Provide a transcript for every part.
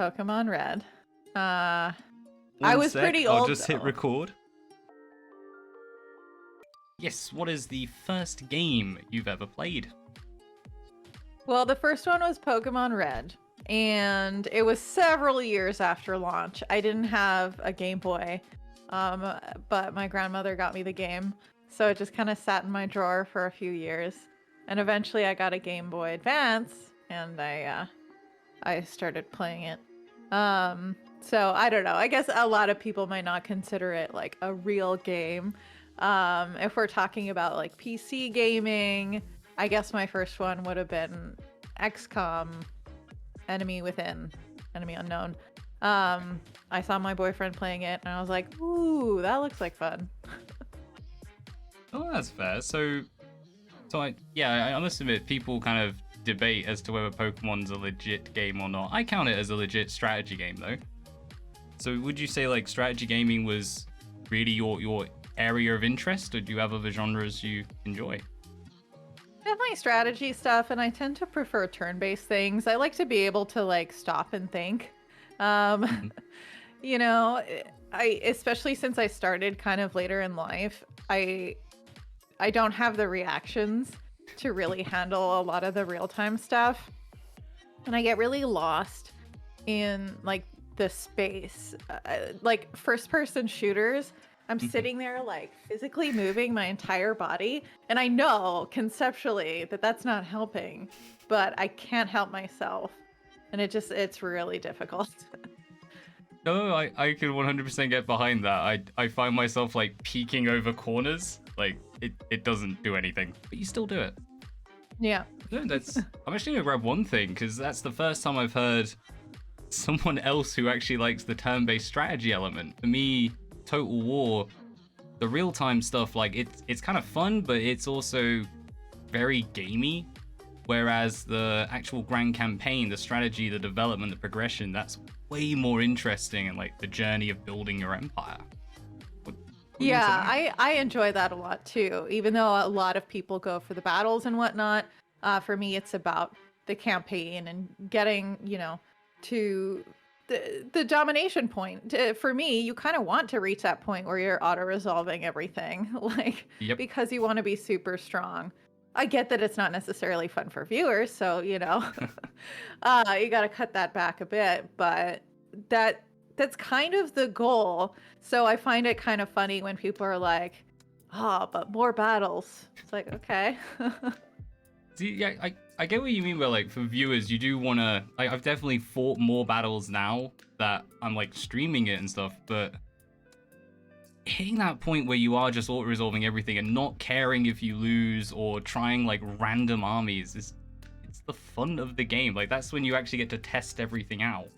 Pokemon Red. I One was sec, pretty I'll old just hit though. record. Yes, what is the first game you've ever played? Well, the first one was Pokemon Red, and it was several years after launch. I didn't have a Game Boy, but my grandmother got me the game, so it just kind of sat in my drawer for a few years. And eventually I got a Game Boy Advance, and I started playing it. So I don't know. I guess a lot of people might not consider it like a real game. If we're talking about like PC gaming, I guess my first one would have been XCOM, Enemy Within, Enemy Unknown. I saw my boyfriend playing it, and I was like, "Ooh, that looks like fun." Oh, that's fair. I must admit, people kind of debate as to whether Pokemon's a legit game or not. I count it as a legit strategy game, though. So would you say like strategy gaming was really your area of interest, or do you have other genres you enjoy? Definitely strategy stuff, and I tend to prefer turn-based things. I like to be able to like stop and think. Um, you know, I especially since I started kind of later in life, I don't have the reactions to really handle a lot of the real-time stuff, and I get really lost in like the space. Like first-person shooters, I'm sitting there like physically moving my entire body, and I know conceptually that that's not helping, but I can't help myself, and it's really difficult. No, I can 100% get behind that. I find myself like peeking over corners. Like it doesn't do anything, but you still do it. Yeah. No, I'm actually gonna grab one thing because that's the first time I've heard someone else who actually likes the turn-based strategy element. For me, Total War, the real-time stuff, like it's kind of fun, but it's also very gamey. Whereas the actual grand campaign, the strategy, the development, the progression, that's way more interesting, and like the journey of building your empire. What do you think to Yeah, that? I enjoy that a lot too. Even though a lot of people go for the battles and whatnot, for me it's about the campaign and getting, to the domination point. For me, you kind of want to reach that point where you're auto-resolving everything, like Yep. because you want to be super strong. I get that it's not necessarily fun for viewers, so you got to cut that back a bit, but that that's kind of the goal. So I find it kind of funny when people are like, "Oh, but more battles." It's like, okay. See, yeah, I get what you mean by like for viewers, you do wanna like I've definitely fought more battles now that I'm like streaming it and stuff, but hitting that point where you are just auto-resolving everything and not caring if you lose or trying like random armies is it's the fun of the game. Like that's when you actually get to test everything out.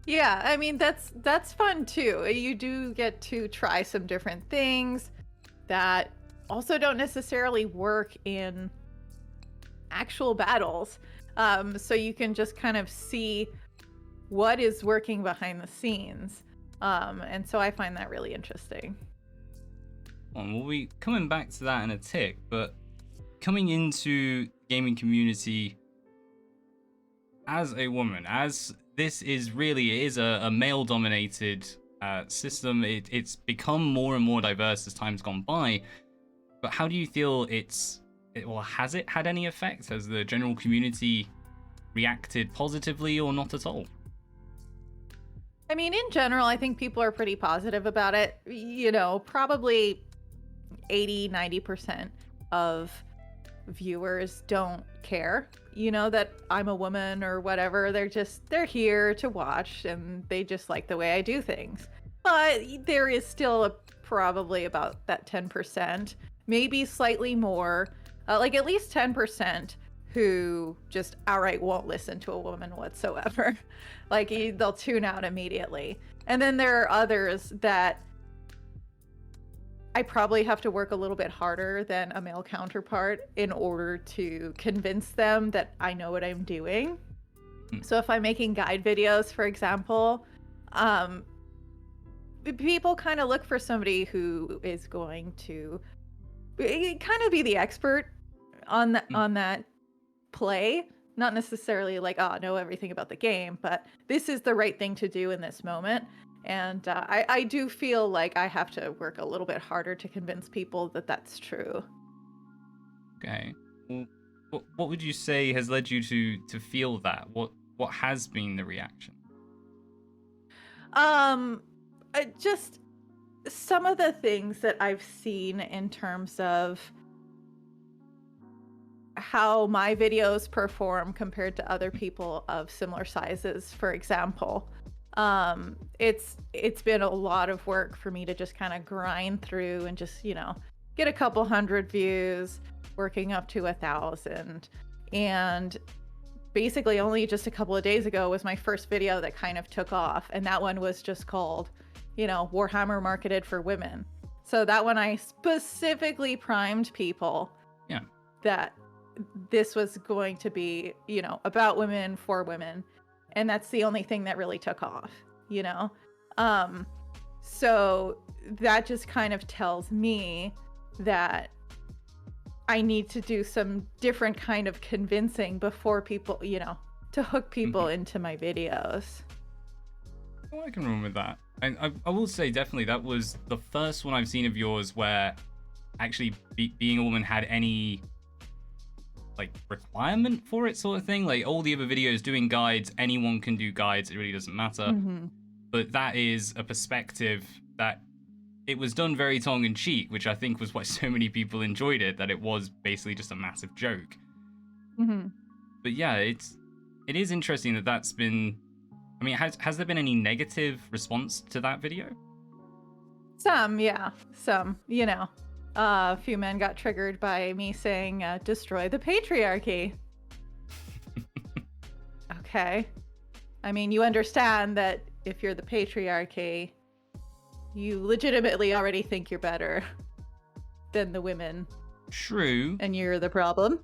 Yeah, I mean that's fun too. You do get to try some different things that also don't necessarily work in actual battles. So you can just kind of see what is working behind the scenes. And so I find that really interesting. We'll be coming back to that in a tick, but coming into gaming community as a woman, as this is really, it is a male-dominated system. It's become more and more diverse as time's gone by. But how do you feel has it had any effect? Has the general community reacted positively or not at all? I mean, in general, I think people are pretty positive about it. Probably 80-90% of viewers don't care, that I'm a woman or whatever. They're here to watch, and they just like the way I do things. But there is still probably about that 10%, maybe slightly more, like at least 10%, who just outright won't listen to a woman whatsoever. Like they'll tune out immediately. And then there are others that I probably have to work a little bit harder than a male counterpart in order to convince them that I know what I'm doing. So if I'm making guide videos, for example, people kind of look for somebody who is going to kind of be the expert on that play, Not necessarily like, oh, I know everything about the game, but this is the right thing to do in this moment. And I do feel like I have to work a little bit harder to convince people that that's true. Okay. Well, what would you say has led you to feel that? What has been the reaction? Um, just some of the things that I've seen in terms of how my videos perform compared to other people of similar sizes, for example. It's been a lot of work for me to just kind of grind through and just, get a couple hundred views, working up to 1,000. And basically only just a couple of days ago was my first video that kind of took off, and that one was just called, Warhammer marketed for women. So that one I specifically primed people Yeah. that this was going to be, about women for women. And that's the only thing that really took off, you know? So that just kind of tells me that I need to do some different kind of convincing before people, to hook people into my videos. Oh, I can run with that. And I will say definitely that was the first one I've seen of yours where actually being a woman had any like requirement for it, sort of thing. Like all the other videos doing guides, anyone can do guides, it really doesn't matter. Mm-hmm. But that is a perspective that it was done very tongue-in-cheek, which I think was why so many people enjoyed it, that it was basically just a massive joke. Mm-hmm. But yeah, it is interesting that that's been, I mean, has there been any negative response to that video? Some, yeah, some, a few men got triggered by me saying, destroy the patriarchy. Okay. I mean, you understand that if you're the patriarchy, you legitimately already think you're better than the women. True. And you're the problem.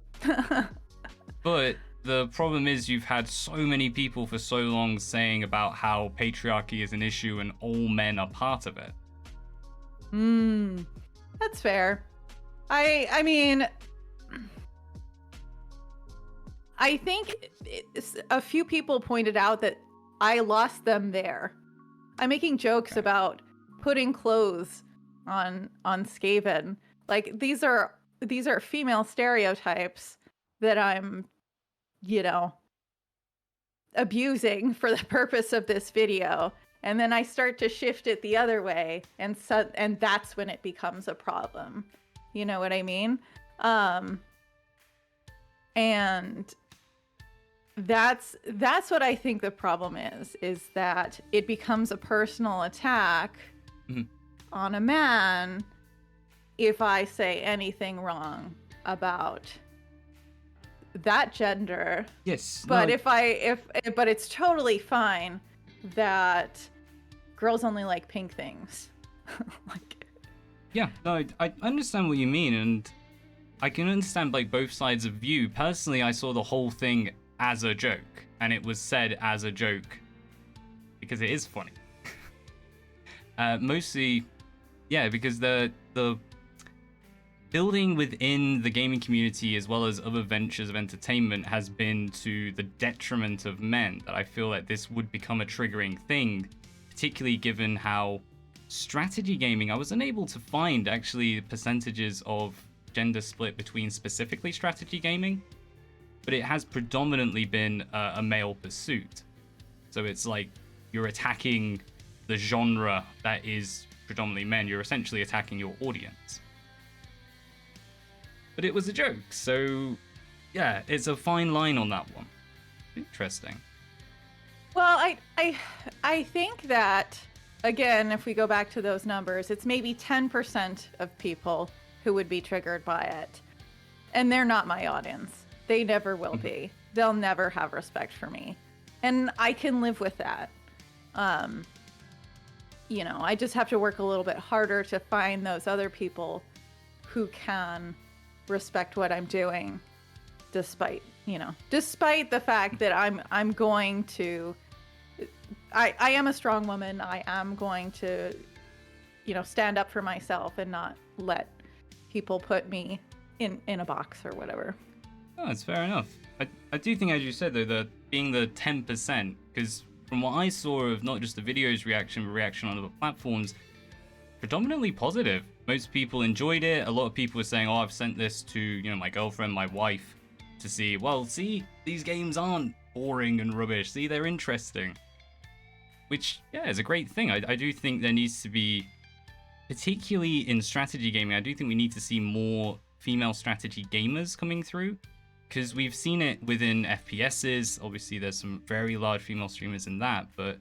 But the problem is you've had so many people for so long saying about how patriarchy is an issue and all men are part of it. That's fair. I mean, I think a few people pointed out that I lost them there. I'm making jokes about putting clothes on Skaven. Like these are female stereotypes that I'm, abusing for the purpose of this video. And then I start to shift it the other way, and that's when it becomes a problem. You know what I mean? And that's what I think the problem is that it becomes a personal attack on a man if I say anything wrong about that gender. Yes. But but it's totally fine that girls only like pink things. Yeah, no, I understand what you mean, and I can understand like both sides of view. Personally, I saw the whole thing as a joke, and it was said as a joke because it is funny. Mostly, yeah, because the building within the gaming community as well as other ventures of entertainment has been to the detriment of men, that I feel like this would become a triggering thing, particularly given how strategy gaming, I was unable to find actually percentages of gender split between specifically strategy gaming, but it has predominantly been a male pursuit. So it's like you're attacking the genre that is predominantly men, you're essentially attacking your audience. But it was a joke, so yeah, it's a fine line on that one. Interesting. Well, I think that, again, if we go back to those numbers, it's maybe 10% of people who would be triggered by it. And they're not my audience. They never will be. They'll never have respect for me. And I can live with that. I just have to work a little bit harder to find those other people who can respect what I'm doing, despite the fact that I'm going to, I am a strong woman. I am going to, stand up for myself and not let people put me in a box or whatever. Oh, that's fair enough. I do think, as you said, though, the being the 10%, because from what I saw of not just the videos reaction, but reaction on other platforms, predominantly positive. Most people enjoyed it. A lot of people were saying, oh, I've sent this to, you know, my girlfriend, my wife, to see, well, see, these games aren't boring and rubbish. See, they're interesting. Which, yeah, is a great thing. I do think there needs to be, particularly in strategy gaming, I do think we need to see more female strategy gamers coming through. Because we've seen it within FPSs. Obviously, there's some very large female streamers in that, but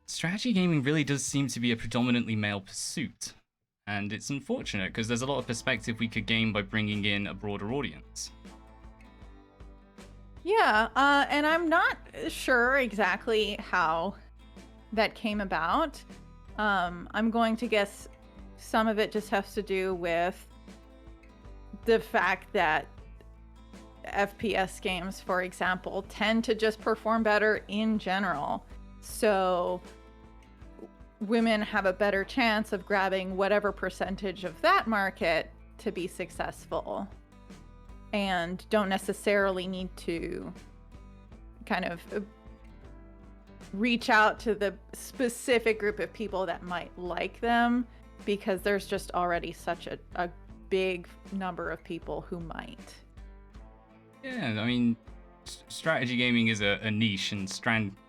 strategy gaming really does seem to be a predominantly male pursuit. And it's unfortunate, because there's a lot of perspective we could gain by bringing in a broader audience. Yeah, and I'm not sure exactly how that came about. I'm going to guess some of it just has to do with the fact that FPS games, for example, tend to just perform better in general. So women have a better chance of grabbing whatever percentage of that market to be successful, and don't necessarily need to kind of reach out to the specific group of people that might like them, because there's just already such a big number of people who might. Yeah, I mean, strategy gaming is a niche, and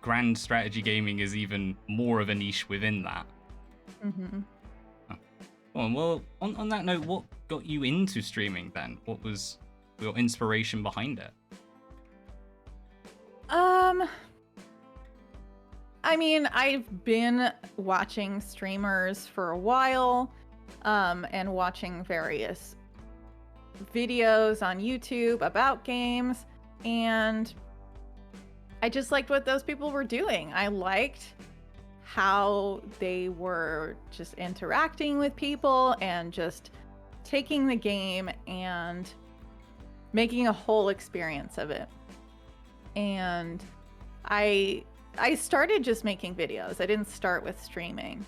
grand strategy gaming is even more of a niche within that. Mm-hmm. Well, on that note, what got you into streaming then? What was your inspiration behind it? I mean, I've been watching streamers for a while, and watching various videos on YouTube about games, and I just liked what those people were doing. I liked how they were just interacting with people and just taking the game and making a whole experience of it. And I started just making videos. I didn't start with streaming.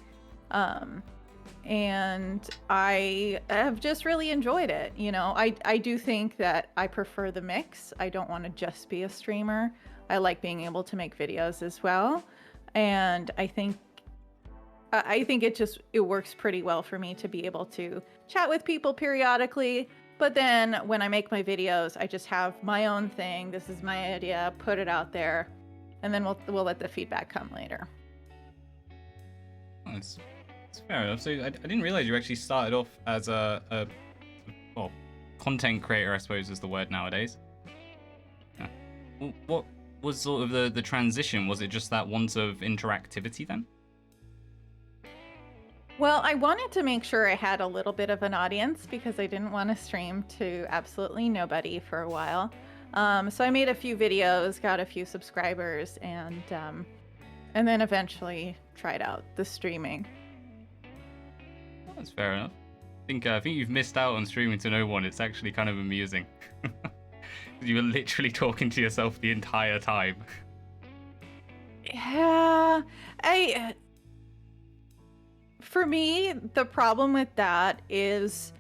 And I have just really enjoyed it. You know, I do think that I prefer the mix. I don't want to just be a streamer. I like being able to make videos as well. And I think it works pretty well for me to be able to chat with people periodically. But then when I make my videos, I just have my own thing. This is my idea, put it out there, and then we'll let the feedback come later. Oh, it's fair enough. So I didn't realize you actually started off as a content creator, I suppose is the word nowadays. Yeah. What was sort of the transition? Was it just that want of interactivity then? Well, I wanted to make sure I had a little bit of an audience, because I didn't want to stream to absolutely nobody for a while. So I made a few videos, got a few subscribers, and then eventually tried out the streaming. Well, that's fair enough. I think you've missed out on streaming to no one. It's actually kind of amusing. You were literally talking to yourself the entire time. Yeah, for me, the problem with that is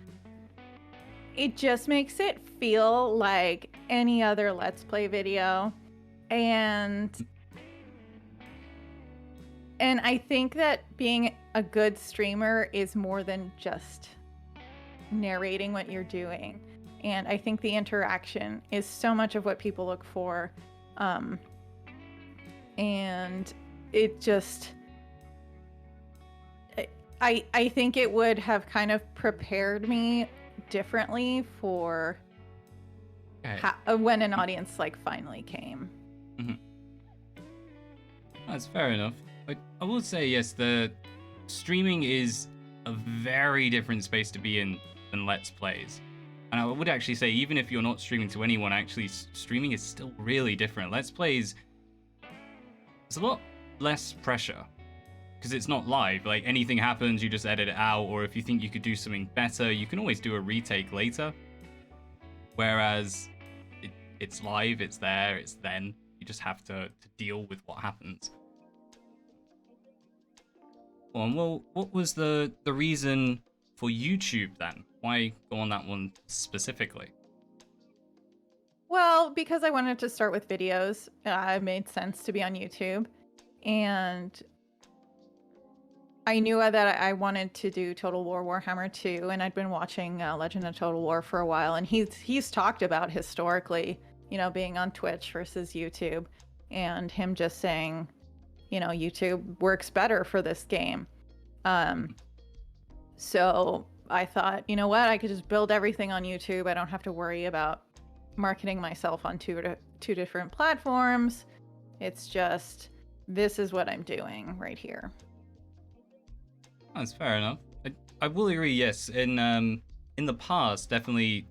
it just makes it feel like any other Let's Play video. And I think that being a good streamer is more than just narrating what you're doing. And I think the interaction is so much of what people look for. And it just... I think it would have kind of prepared me differently for when an audience like finally came. Mm-hmm. That's fair enough. I will say, yes, the streaming is a very different space to be in than Let's Plays. And I would actually say, even if you're not streaming to anyone, actually streaming is still really different. Let's Plays, there's a lot less pressure, because it's not live. Like, anything happens, you just edit it out, or if you think you could do something better, you can always do a retake later. Whereas it's live, it's there, it's then. You just have to deal with what happens. Well, what was the reason for YouTube then? Why go on that one specifically? Well, because I wanted to start with videos, it made sense to be on YouTube. And I knew that I wanted to do Total War Warhammer 2, and I'd been watching Legend of Total War for a while, and he's talked about historically, being on Twitch versus YouTube, and him just saying, YouTube works better for this game. So I thought, you know what, I could just build everything on YouTube. I don't have to worry about marketing myself on two different platforms. It's just, this is what I'm doing right here. That's fair enough. I will agree, yes. In the past, definitely,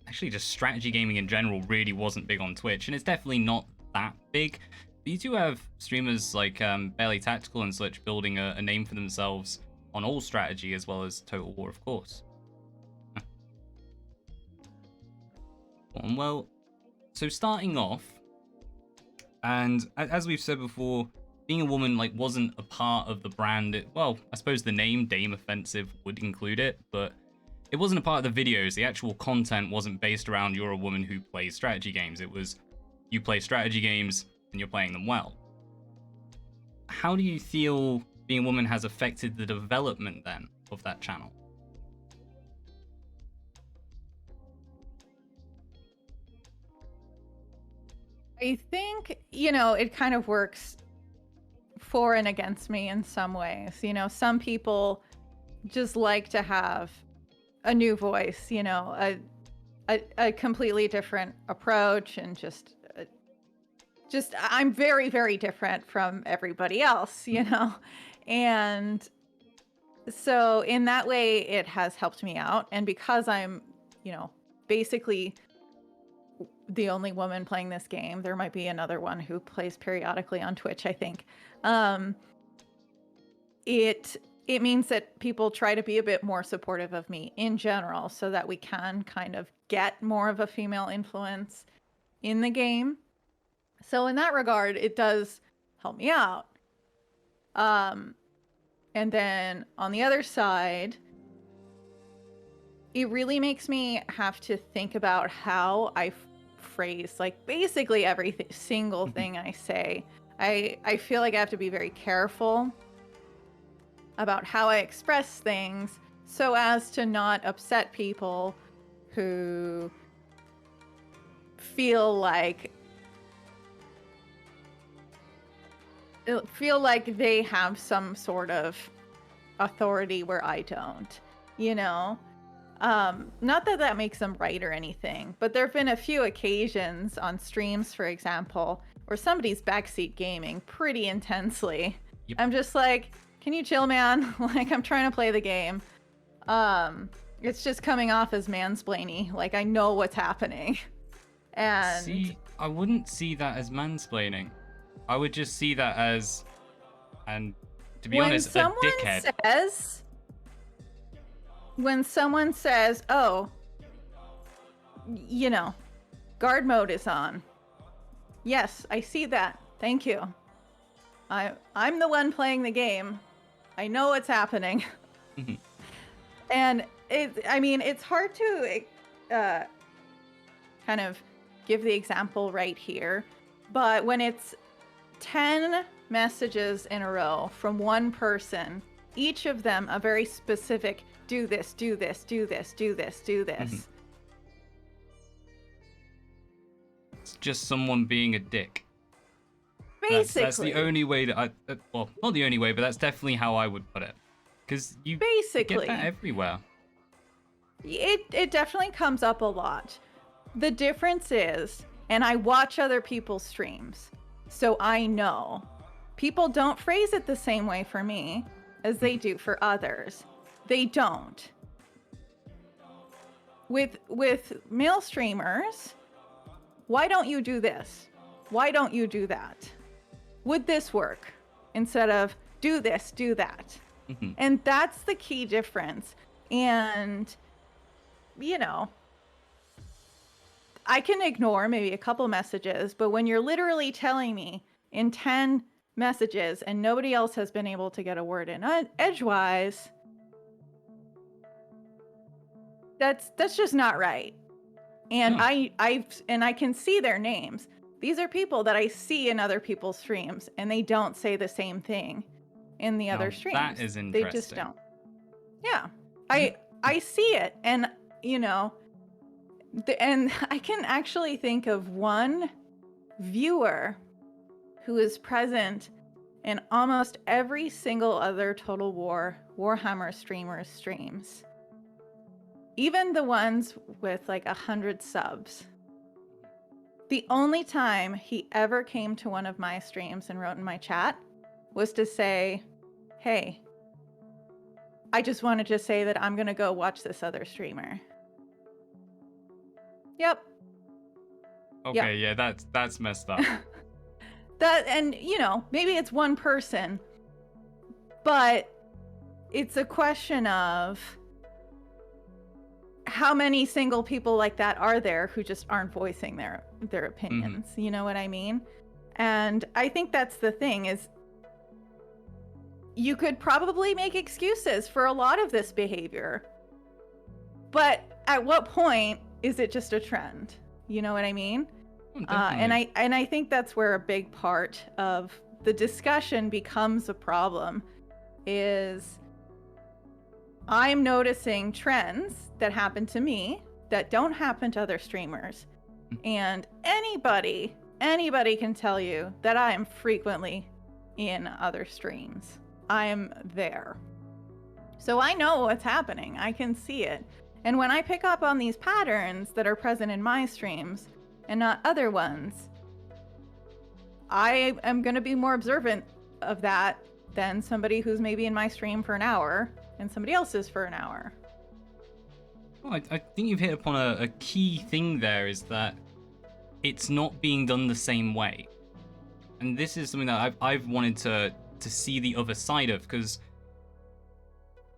actually just strategy gaming in general really wasn't big on Twitch, and it's definitely not that big. But you do have streamers like Barely Tactical and such building a name for themselves on all strategy as well as Total War, of course. Well, so starting off, and as we've said before, being a woman wasn't a part of the brand. Well, I suppose the name Dame Offensive would include it, but it wasn't a part of the videos. The actual content wasn't based around you're a woman who plays strategy games. It was you play strategy games and you're playing them well. How do you feel being a woman has affected the development then of that channel? I think, it kind of works for and against me in some ways. Some people just like to have a new voice, a completely different approach, and just I'm very, very different from everybody else, and so in that way it has helped me out. And because I'm, basically the only woman playing this game, there might be another one who plays periodically on Twitch, I think. It means that people try to be a bit more supportive of me in general, so that we can kind of get more of a female influence in the game. So in that regard, it does help me out. And then on the other side, it really makes me have to think about how I phrase basically every single thing I say. I feel like I have to be very careful about how I express things so as to not upset people who feel like they have some sort of authority where I don't, not that makes them right or anything, but there have been a few occasions on streams, for example, where somebody's backseat gaming pretty intensely. Yep. I'm just like, can you chill, man? I'm trying to play the game. It's just coming off as mansplaining. I know what's happening. And see, I wouldn't see that as mansplaining. I would just see that as, and to be honest, a dickhead. When someone says, oh, guard mode is on. Yes, I see that. Thank you. I'm the one playing the game. I know what's happening. And it's hard to kind of give the example right here, but when it's 10 messages in a row from one person, each of them a very specific do this, do this, do this, do this, do this. It's just someone being a dick. Basically. That's the only way that well, not the only way, but that's definitely how I would put it. Because you get that everywhere. It definitely comes up a lot. The difference is, and I watch other people's streams, so I know, people don't phrase it the same way for me as they do for others. They don't. With male streamers, why don't you do this? Why don't you do that? Would this work? Instead of do this, do that. And that's the key difference. And, I can ignore maybe a couple messages, but when you're literally telling me in 10 messages and nobody else has been able to get a word in edgewise, that's just not right. And No. I can see their names. These are people that I see in other people's streams, and they don't say the same thing in the other Now that streams. is They just interesting. don't. Yeah. Yeah. I see it, and you know, and I can actually think of one viewer who is present in almost every single other Total War Warhammer streamer's streams. Even the ones with like 100 subs. The only time he ever came to one of my streams and wrote in my chat was to say, hey, I just wanted to say that I'm going to go watch this other streamer. Yep. Okay, yeah, that's messed up. And you know, maybe it's one person, but it's a question of how many single people like that are there who just aren't voicing their opinions. You know what I mean? And I think that's the thing, is you could probably make excuses for a lot of this behavior, but at what point is it just a trend? You know what I mean? And I think that's where a big part of the discussion becomes a problem, is I'm noticing trends that happen to me that don't happen to other streamers. And anybody can tell you that I am frequently in other streams. I am there. So I know what's happening. I can see it. And when I pick up on these patterns that are present in my streams and not other ones, I am going to be more observant of that than somebody who's maybe in my stream for an hour and somebody else's for an hour. Well, I think you've hit upon a key thing there, is that it's not being done the same way. And this is something that I've wanted to see the other side of, because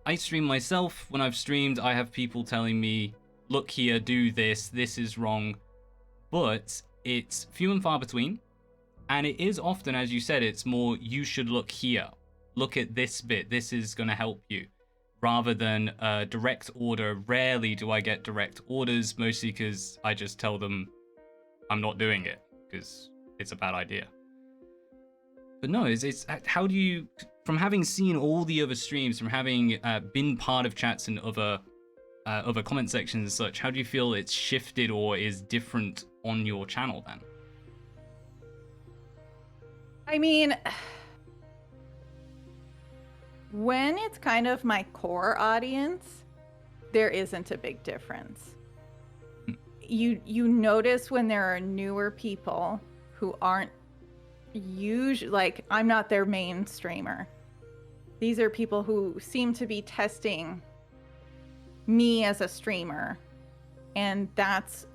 I stream myself. When I've streamed, I have people telling me, look here, do this, this is wrong. But it's few and far between. And it is often, as you said, it's more, you should look here. Look at this bit, this is going to help you. Rather than a direct order. Rarely do I get direct orders, mostly because I just tell them I'm not doing it, because it's a bad idea. But no, it's how do you, from having seen all the other streams, from having been part of chats and other comment sections and such, how do you feel it's shifted or is different on your channel then? I mean, when it's kind of my core audience, there isn't a big difference. You notice when there are newer people who aren't usually, like, I'm not their main streamer. These are people who seem to be testing me as a streamer, and that's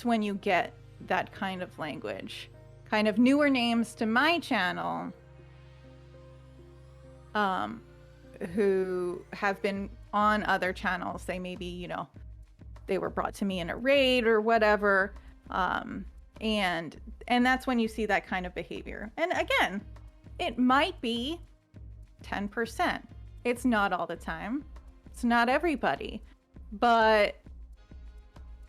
when you get that kind of language. Kind of newer names to my channel, who have been on other channels. They maybe, you know, they were brought to me in a raid or whatever, and that's when you see that kind of behavior. And again, it might be 10%. It's not all the time. It's not everybody, but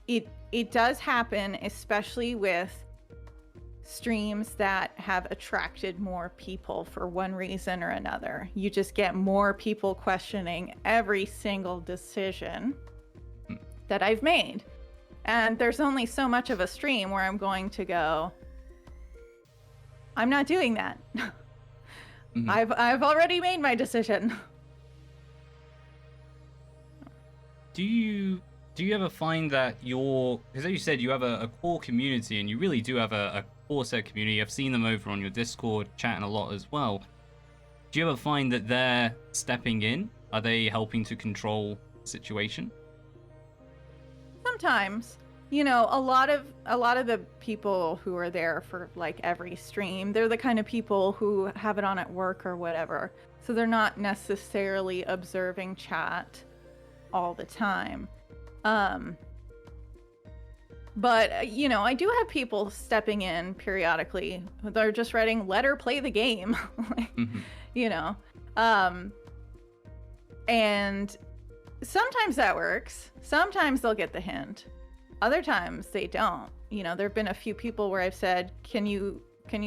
it does happen, especially with streams that have attracted more people for one reason or another. You just get more people questioning every single decision that I've made. And there's only so much of a stream where I'm going to go, I'm not doing that. I've already made my decision. Do you ever find that because as you said, you have a core community, and you really do have a core set community. I've seen them over on your Discord chatting a lot as well. Do you ever find that they're stepping in? Are they helping to control the situation? Sometimes, you know, a lot of the people who are there for like every stream, they're the kind of people who have it on at work or whatever. So they're not necessarily observing chat all the time. But, you know, I do have people stepping in periodically. They're just writing, let her play the game, you know. And sometimes that works. Sometimes they'll get the hint. Other times they don't. You know, there've been a few people where I've said, can you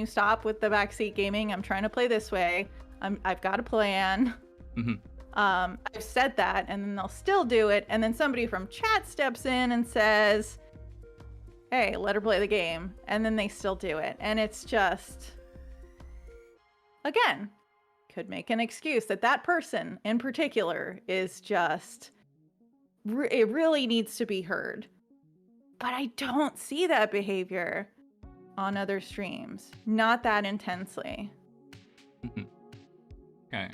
stop with the backseat gaming? I'm trying to play this way. I've got a plan. Mm-hmm. I've said that, and then they'll still do it, and then somebody from chat steps in and says, hey, let her play the game, and then they still do it. And it's just, again, could make an excuse that person in particular is just, it really needs to be heard. But I don't see that behavior on other streams, not that intensely. Mm-hmm. Okay.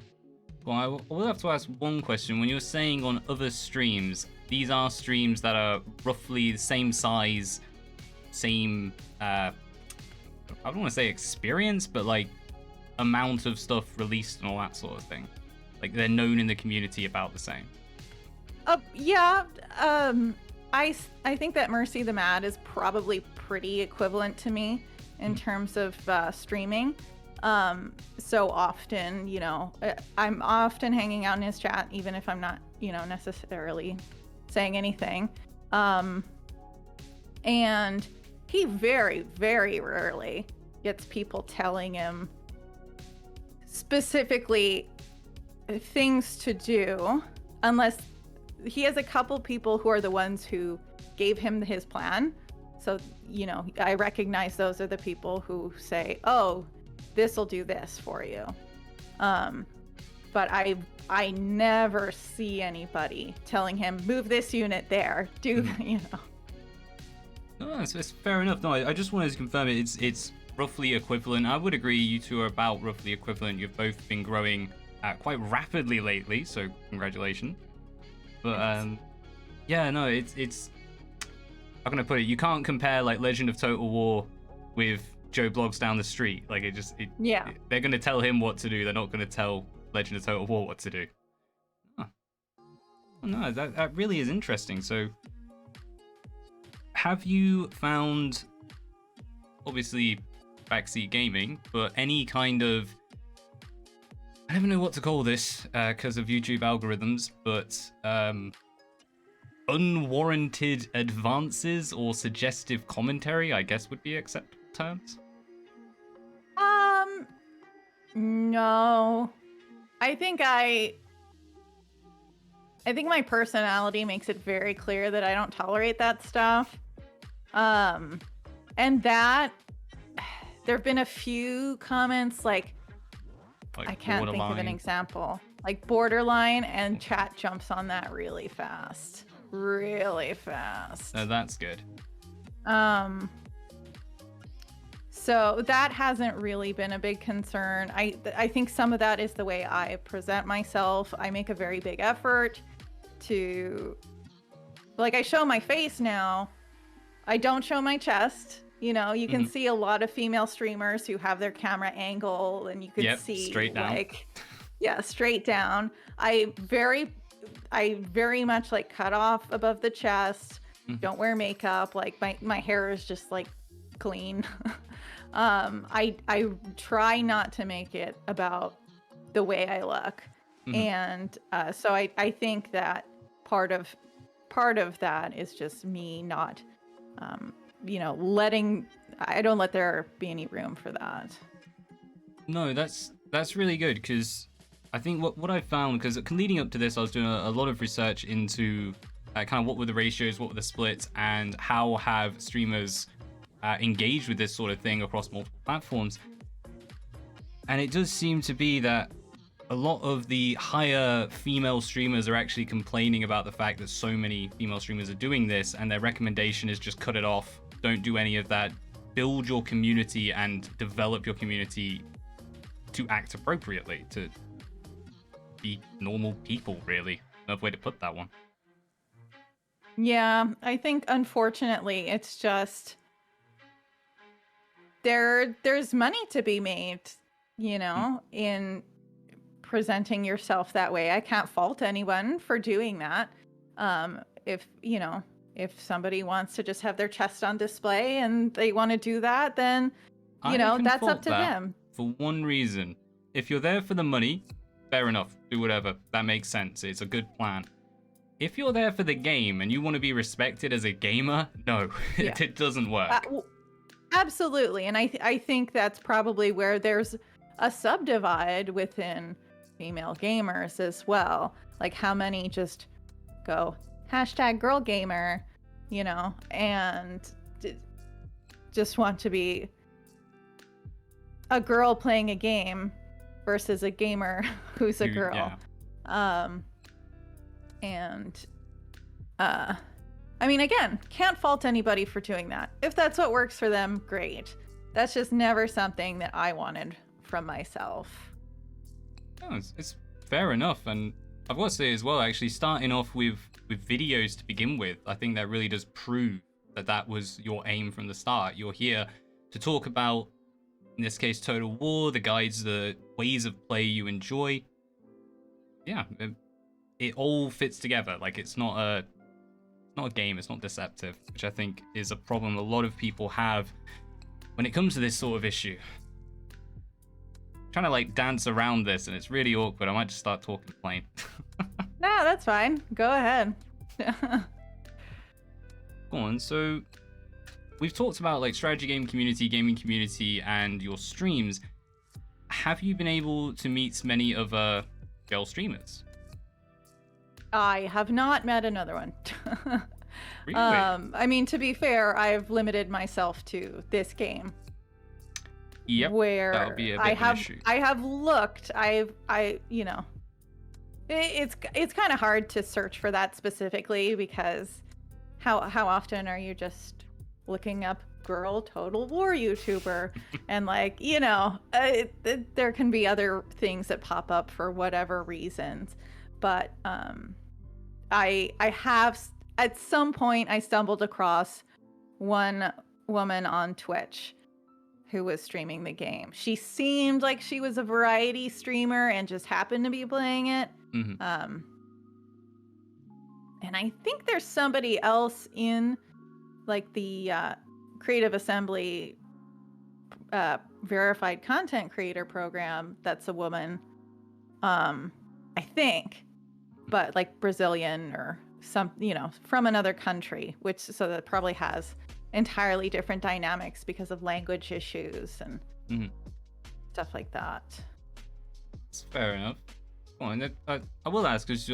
Well, I will have to ask one question. When you're saying on other streams, these are streams that are roughly the same size, same, I don't want to say experience, but like amount of stuff released and all that sort of thing. Like they're known in the community about the same. Yeah. I think that Mercy the Mad is probably pretty equivalent to me in terms of streaming. So often, you know, I'm often hanging out in his chat, even if I'm not, you know, necessarily saying anything. And he very, very rarely gets people telling him specifically things to do, unless he has a couple people who are the ones who gave him his plan. So, you know, I recognize those are the people who say, oh, this will do this for you. But I never see anybody telling him, move this unit there, do that, you know. No, it's fair enough. No, I just wanted to confirm it's roughly equivalent. I would agree you two are about roughly equivalent. You've both been growing quite rapidly lately, so congratulations. But yeah, no, it's how can I put it? You can't compare like Legend of Total War with Joe Blogs down the street. Like they're gonna tell him what to do. They're not gonna tell Legend of Total War what to do. Oh. No, that really is interesting. So, have you found, obviously, backseat gaming, but any kind of, I don't know what to call this because of YouTube algorithms, but unwarranted advances or suggestive commentary, I guess would be acceptable terms? No. I think my personality makes it very clear that I don't tolerate that stuff. And that there've been a few comments like I can't think of an example. Like borderline, and chat jumps on that really fast. Really fast. Oh, that's good. So that hasn't really been a big concern. I think some of that is the way I present myself. I make a very big effort to, like, I show my face now. I don't show my chest. You know, you can see a lot of female streamers who have their camera angle, and you can see straight down. Like, yeah, straight down. I very much like cut off above the chest. Don't wear makeup. Like my hair is just like clean. I try not to make it about the way I look. And so I think that part of that is just me not you know, I don't let there be any room for that. No, that's really good, because I think what I found, because leading up to this, I was doing a lot of research into kind of what were the ratios, what were the splits, and how have streamers engaged with this sort of thing across multiple platforms. And it does seem to be that a lot of the higher female streamers are actually complaining about the fact that so many female streamers are doing this, and their recommendation is just cut it off. Don't do any of that. Build your community and develop your community to act appropriately, to be normal people, really. Another way to put that one. Yeah, I think unfortunately it's just there's money to be made, you know, in presenting yourself that way. I can't fault anyone for doing that. If somebody wants to just have their chest on display and they want to do that, then that's up to them. For one reason. If you're there for the money, fair enough. Do whatever. That makes sense. It's a good plan. if you're there for the game and you want to be respected as a gamer, no, Yeah. it doesn't work. Absolutely. And I think that's probably where there's a subdivide within female gamers as well. Like how many just go hashtag girl gamer, you know, and just want to be a girl playing a game versus a gamer who's a girl. Yeah. And I mean, again, can't fault anybody for doing that. If that's what works for them, great. That's just never something that I wanted from myself. No, it's fair enough, and I've got to say as well, actually, starting off with videos to begin with, I think that really does prove that that was your aim from the start. You're here to talk about, in this case, Total War, the guides, the ways of play you enjoy. Yeah, it all fits together. Like, it's not a game, it's not deceptive, which I think is a problem a lot of people have when it comes to this sort of issue. I'm trying to like dance around this and it's really awkward. I might just start talking plain. No, that's fine. Go ahead. Go on. So we've talked about like strategy game community, gaming community, and your streams. Have you been able to meet many other girl streamers? I have not met another one. Really? I mean, to be fair, I've limited myself to this game. Yep. Where that'll be a bit of an issue. I have looked. You know, it's kind of hard to search for that specifically because how often are you just looking up girl Total War YouTuber and like, you know, there can be other things that pop up for whatever reasons, but I have at some point I stumbled across one woman on Twitch who was streaming the game. She seemed like she was a variety streamer and just happened to be playing it. Mm-hmm. And I think there's somebody else in like the Creative Assembly verified content creator program that's a woman. I think, but like Brazilian or some, you know, from another country, which so that probably has entirely different dynamics because of language issues and stuff like that. It's fair enough. Well, and I will ask, because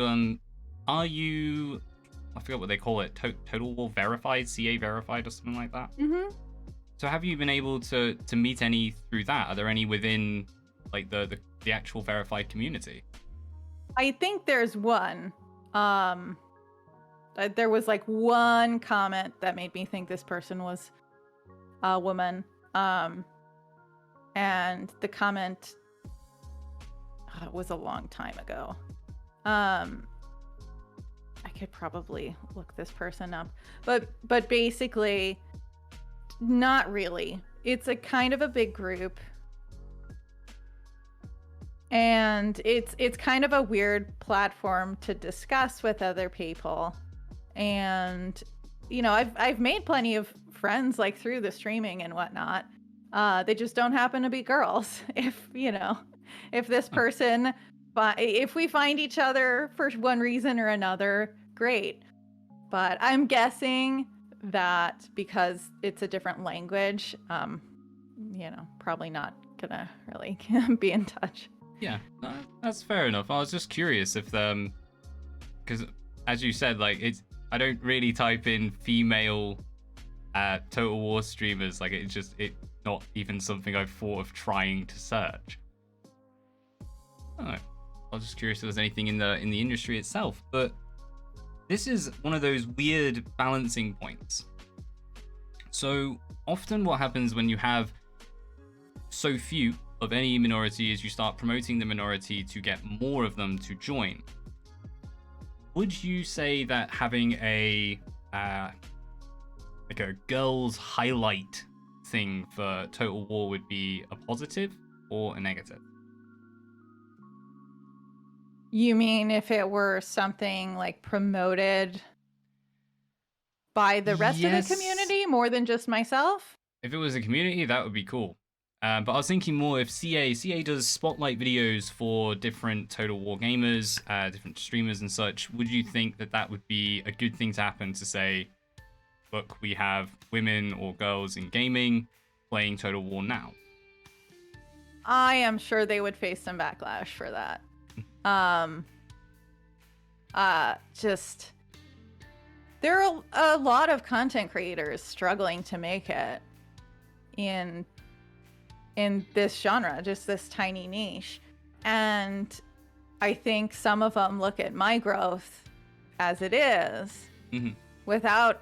are you, I forget what they call it, Total War verified, CA verified, or something like that? Mm-hmm. So have you been able to meet any through that? Are there any within like the actual verified community? I think there's one. There was like one comment that made me think this person was a woman. And the comment was a long time ago. I could probably look this person up, but basically not really. It's a kind of a big group. And it's kind of a weird platform to discuss with other people. And you know, I've made plenty of friends like through the streaming and whatnot. They just don't happen to be girls. If you know, if this person, if we find each other for one reason or another, great. But I'm guessing that because it's a different language, you know, probably not gonna really be in touch. Yeah, that's fair enough. I was just curious if because as you said, like I don't really type in female Total War streamers. Like it's not even something I've thought of trying to search. I was just curious if there's anything in the industry itself. But this is one of those weird balancing points. So often what happens when you have so few of any minority is you start promoting the minority to get more of them to join. Would you say that having a like a girls highlight thing for Total War would be a positive or a negative? You mean if it were something like promoted by the rest of the community more than just myself? If it was a community, that would be cool. But I was thinking more if CA does spotlight videos for different Total War gamers, different streamers and such. Would you think that that would be a good thing to happen to say, look, we have women or girls in gaming playing Total War now? I am sure they would face some backlash for that. Just there are a lot of content creators struggling to make it in this genre, just this tiny niche. And I think some of them look at my growth as it is without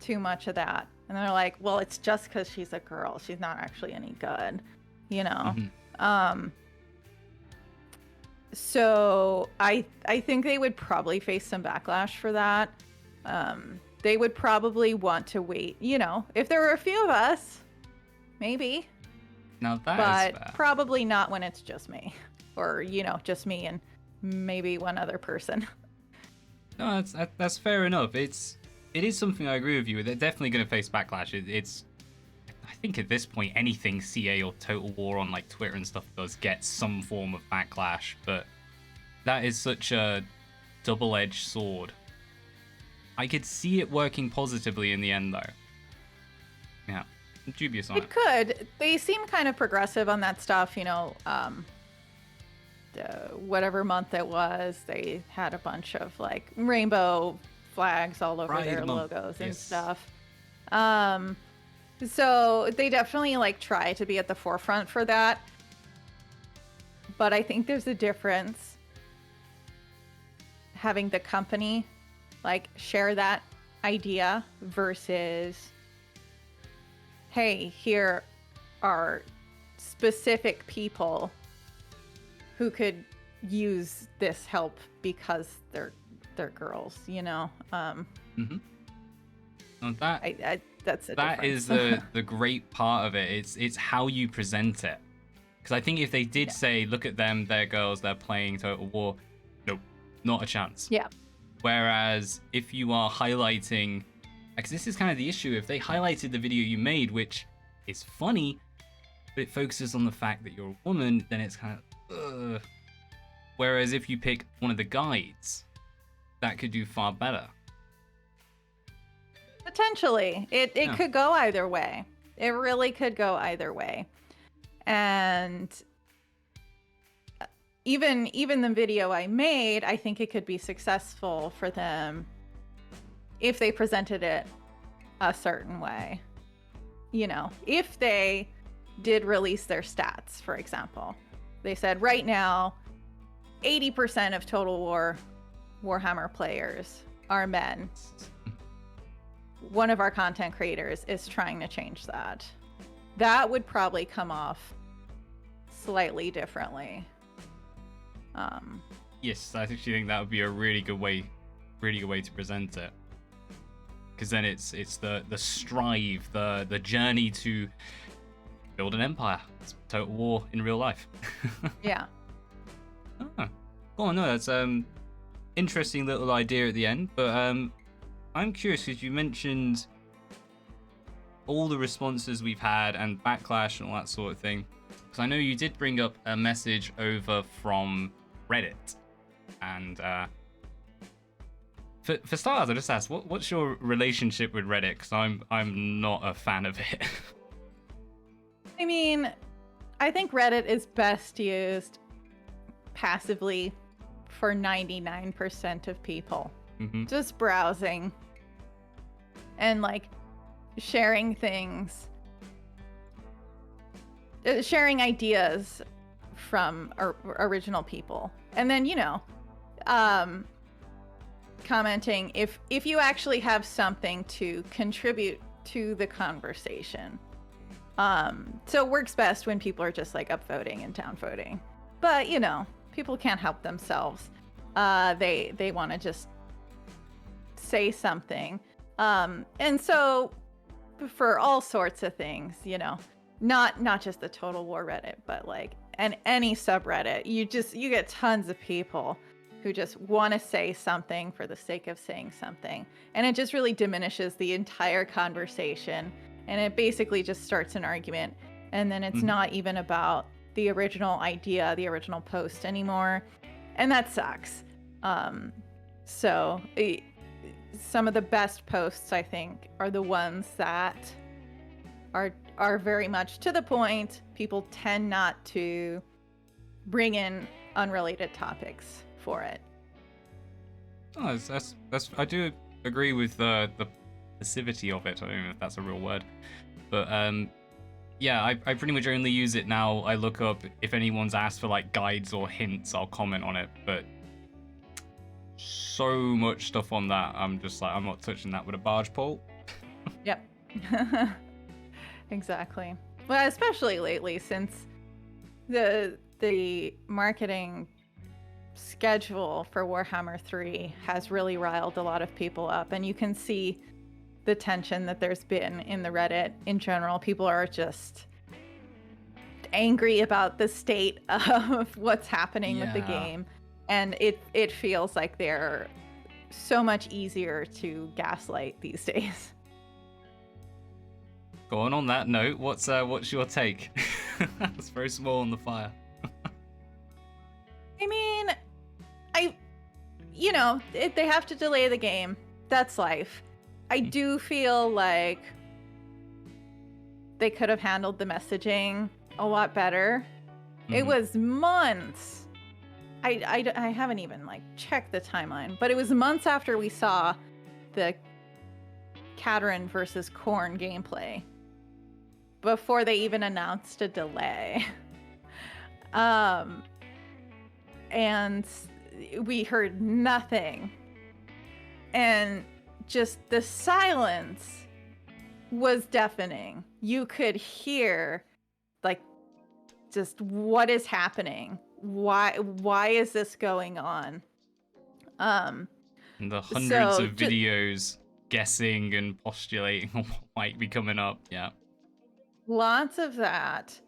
too much of that. And they're like, well, it's just because she's a girl. She's not actually any good, you know? So I think they would probably face some backlash for that. They would probably want to wait, you know, if there were a few of us, maybe. Now that but is fair. Probably not when it's just me, or you know, just me and maybe one other person. No, that's fair enough. It is something I agree with you. They're definitely going to face backlash. It's I think at this point anything CA or Total War on like Twitter and stuff does get some form of backlash, but that is such a double-edged sword. I could see it working positively in the end though. Yeah. Dubious on it. It could. They seem kind of progressive on that stuff, you know. Whatever month it was, they had a bunch of like rainbow flags all over their logos and stuff. So they definitely like try to be at the forefront for that. But I think there's a difference having the company like share that idea versus, hey, here are specific people who could use this help because they're girls, you know. Well, that that's a that is the great part of it. It's how you present it. Because I think if they did say, look at them, they're girls, they're playing Total War, nope, not a chance. Yeah. Whereas if you are highlighting, because this is kind of the issue, if they highlighted the video you made, which is funny, but it focuses on the fact that you're a woman, then it's kind of, ugh. Whereas if you pick one of the guides, that could do far better. Potentially. It could go either way. It really could go either way. And even the video I made, I think it could be successful for them if they presented it a certain way. You know, if they did release their stats, for example. They said right now, 80% of Total War Warhammer players are men. One of our content creators is trying to change that. That would probably come off slightly differently. Yes, I actually think that would be a really good way to present it. Because then it's the strive, the journey to build an empire. It's Total War in real life. Yeah. Oh no, that's interesting little idea at the end. But I'm curious because you mentioned all the responses we've had and backlash and all that sort of thing. Because I know you did bring up a message over from Reddit, and for starters, I just asked, what's your relationship with Reddit? Because I'm not a fan of it. I mean, I think Reddit is best used passively for 99% of people. Just browsing and like sharing things, sharing ideas from original people, and then, you know, commenting if you actually have something to contribute to the conversation. So it works best when people are just like upvoting and downvoting, but you know, people can't help themselves. They want to just say something, and so for all sorts of things, you know, not just the Total War Reddit, but like any subreddit, you get tons of people who just want to say something for the sake of saying something, and it just really diminishes the entire conversation, and it basically just starts an argument, And then it's not even about the original idea, the original post anymore. And that sucks. So some of the best posts, I think, are the ones that are very much to the point. People tend not to bring in unrelated topics for it. Oh, that's I do agree with the passivity of it. I don't know if that's a real word, but yeah, I pretty much only use it now. I look up if anyone's asked for like guides or hints, I'll comment on it. But so much stuff on that, I'm just like, I'm not touching that with a barge pole. Yep. Exactly. Well, especially lately, since the marketing schedule for Warhammer 3 has really riled a lot of people up, and you can see the tension that there's been in the Reddit in general. People are just angry about the state of what's happening with the game, and it feels like they're so much easier to gaslight these days. Going on that note, what's your take? Let's throw some more on the fire. I mean, they have to delay the game. That's life. I do feel like they could have handled the messaging a lot better. It was months. I haven't even like checked the timeline, but it was months after we saw the Caterin versus Khorne gameplay before they even announced a delay. And we heard nothing. And just the silence was deafening. You could hear like just what is happening. Why is this going on? And the hundreds of videos guessing and postulating on what might be coming up. Yeah. Lots of that.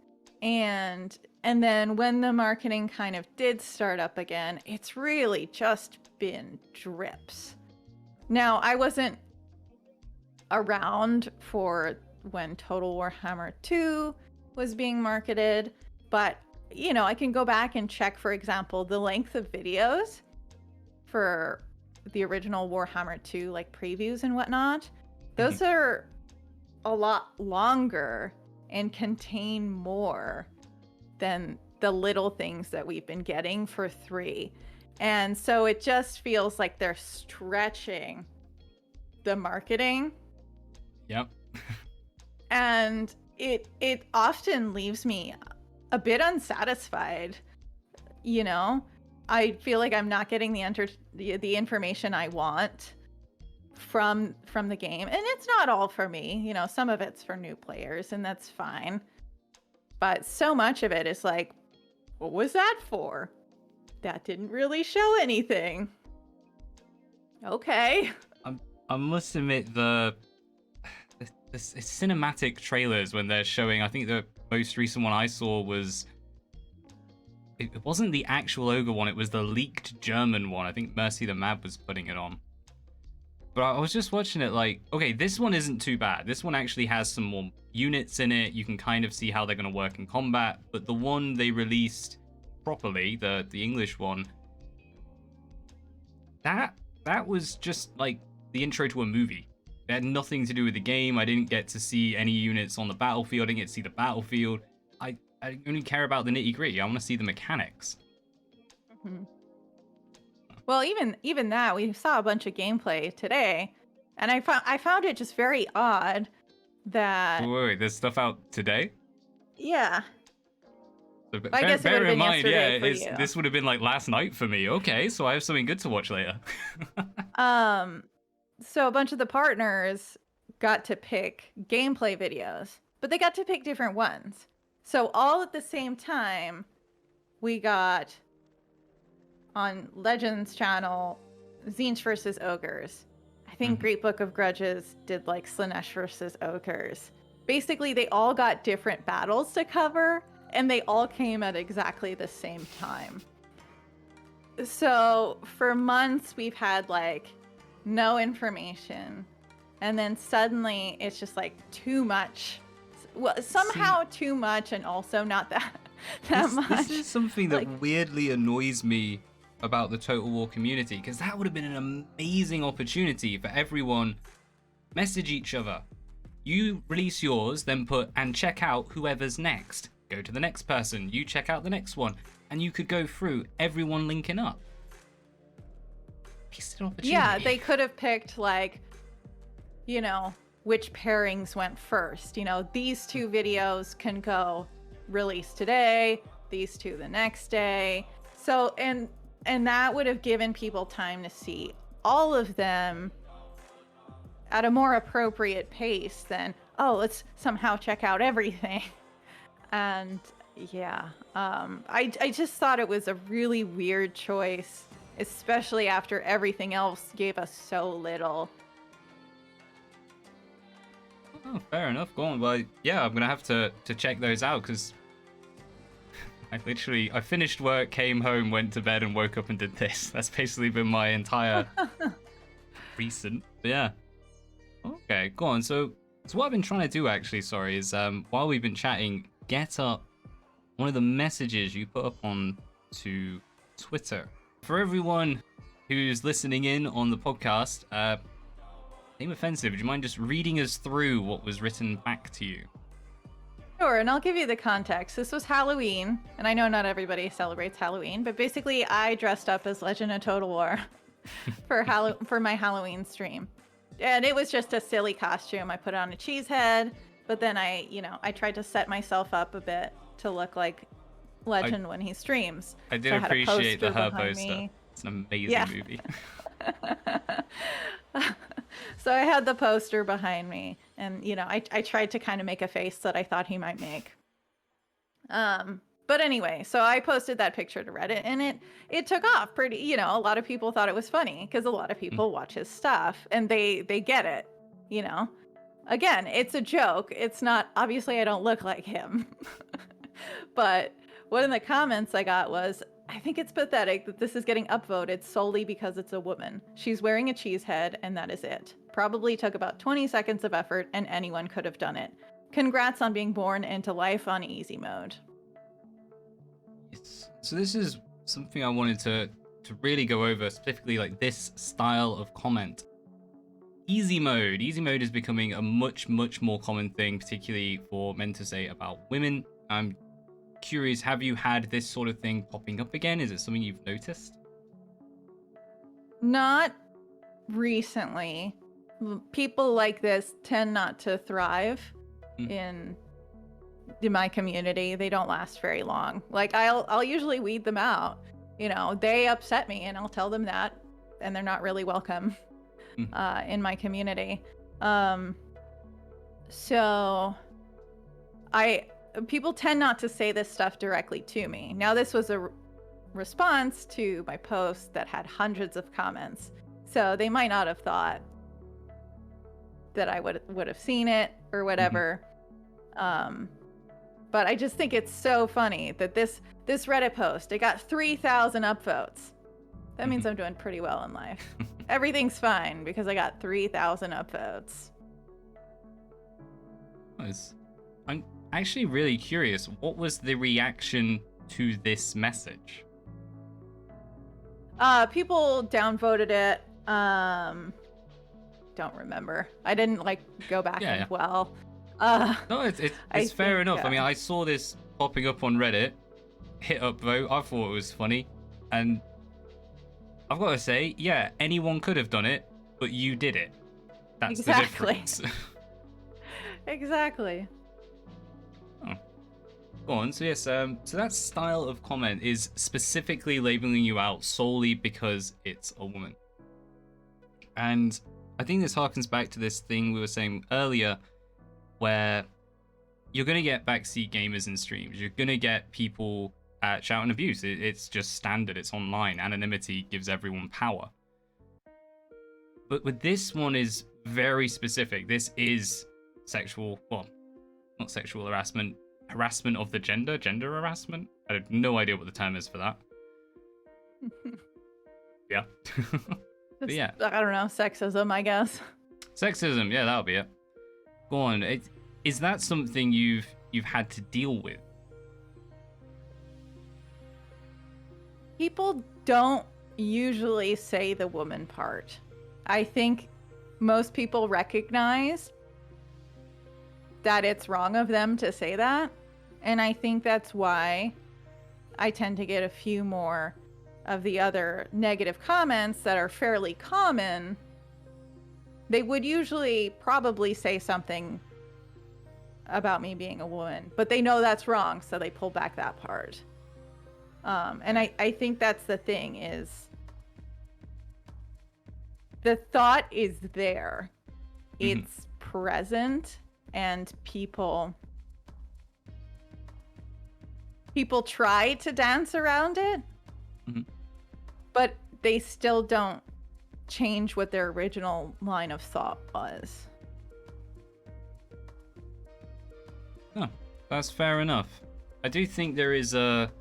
And then when the marketing kind of did start up again, it's really just been drips. Now, I wasn't around for when Total Warhammer 2 was being marketed, but I can go back and check, for example, the length of videos for the original Warhammer 2, like previews and whatnot. Those are a lot longer and contain more than the little things that we've been getting for 3. And so it just feels like they're stretching the marketing. Yep. And it often leaves me a bit unsatisfied. I feel like I'm not getting the information I want from the game, and it's not all for me. Some of it's for new players, and that's fine. But so much of it is like, what was that for? That didn't really show anything. Okay. I must admit the cinematic trailers when they're showing, I think the most recent one I saw was, it wasn't the actual ogre one, it was the leaked German one. I think Mercy the Mad was putting it on. But I was just watching it like, okay, this one isn't too bad. This one actually has some more units in it. You can kind of see how they're going to work in combat. But the one they released properly, the English one, that was just like the intro to a movie. It had nothing to do with the game. I didn't get to see any units on the battlefield. I didn't get to see the battlefield. I only care about the nitty-gritty. I want to see the mechanics. Mm-hmm. Well, even that, we saw a bunch of gameplay today, and I found it just very odd that... Wait, there's stuff out today? Yeah. So I guess bear in mind, yeah, this would have been like last night for me. Okay, so I have something good to watch later. So a bunch of the partners got to pick gameplay videos, but they got to pick different ones. So all at the same time, we got on Legends channel, Tzeentch versus Ogres. I think Great Book of Grudges did like Slaanesh versus Ogres. Basically, they all got different battles to cover, and they all came at exactly the same time. So for months, we've had like no information, and then suddenly it's just like too much well, somehow too much, and also not that much. This is something that Like, weirdly annoys me about the Total War community, because that would have been an amazing opportunity for everyone. Message each other. You release yours, then put and check out whoever's next. Go to the next person, you check out the next one, and you could go through everyone linking up. Wasted opportunity. yeah, they could have picked, like, you know, which pairings went first. You know, these two videos can go release today, these two the next day. So, and that would have given people time to see all of them at a more appropriate pace than, oh, let's somehow check out everything. And yeah, I just thought it was a really weird choice, especially after everything else gave us so little. Oh, fair enough. Go on. Well, yeah, I'm gonna have to check those out, because I finished work, came home, went to bed, and woke up and did this. That's basically been my entire recent. But yeah. Okay, go on. So what I've been trying to do, actually, sorry, is while we've been chatting, get up one of the messages you put up on to Twitter. For everyone who's listening in on the podcast, name offensive, would you mind just reading us through what was written back to you? Sure, and I'll give you the context. This was Halloween, and I know not everybody celebrates Halloween, but basically I dressed up as Legend of Total War for my Halloween stream. And it was just a silly costume. I put on a cheese head, but then I tried to set myself up a bit to look like Legend when he streams. I did appreciate the her poster. It's an amazing movie. So I had the poster behind me, and I tried to kind of make a face that I thought he might make. But anyway, so I posted that picture to Reddit, and it took off pretty, a lot of people thought it was funny, because a lot of people watch his stuff and they get it, Again, it's a joke. It's not, obviously I don't look like him. But one of the comments I got was, I think it's pathetic that this is getting upvoted solely because it's a woman. She's wearing a cheese head, and that is it. Probably took about 20 seconds of effort, and anyone could have done it. Congrats on being born into life on easy mode. So this is something I wanted to really go over, specifically like this style of comment. Easy mode. Easy mode is becoming a much more common thing, particularly for men to say about women. I'm curious, have you had this sort of thing popping up again? Is it something you've noticed? Not recently. People like this tend not to thrive in my community. They don't last very long. Like, I'll usually weed them out. They upset me, and I'll tell them that, and they're not really welcome in my community. So people tend not to say this stuff directly to me. Now, this was a response to my post that had hundreds of comments, so they might not have thought that I would have seen it or whatever. But I just think it's so funny that this Reddit post, it got 3,000 upvotes. That means I'm doing pretty well in life. Everything's fine because I got 3,000 upvotes. Nice. I'm actually really curious. What was the reaction to this message? People downvoted it. Don't remember. I didn't go back and well. No, it's fair enough. I mean, I saw this popping up on Reddit, hit upvote. I thought it was funny, and I've got to say, yeah, anyone could have done it, but you did it. That's exactly. the difference. Exactly. Oh. Go on. So yes, so that style of comment is specifically labeling you out solely because it's a woman, and I think this harkens back to this thing we were saying earlier, where you're going to get backseat gamers in streams. You're going to get people shouting abuse. It's just standard. It's online. Anonymity gives everyone power. But with this one is very specific. This is sexual, well, not sexual harassment, harassment of the gender harassment. I have no idea what the term is for that. Yeah. But yeah. I don't know, sexism, I guess. Sexism, yeah, that'll be it. Go on. Is that something you've had to deal with? People don't usually say the woman part. I think most people recognize that it's wrong of them to say that. And I think that's why I tend to get a few more of the other negative comments that are fairly common. They would usually probably say something about me being a woman, but they know that's wrong, so they pull back that part. And I think that's the thing, is the thought is there. It's present, and people try to dance around it, but they still don't change what their original line of thought was. No, that's fair enough. I do think there is a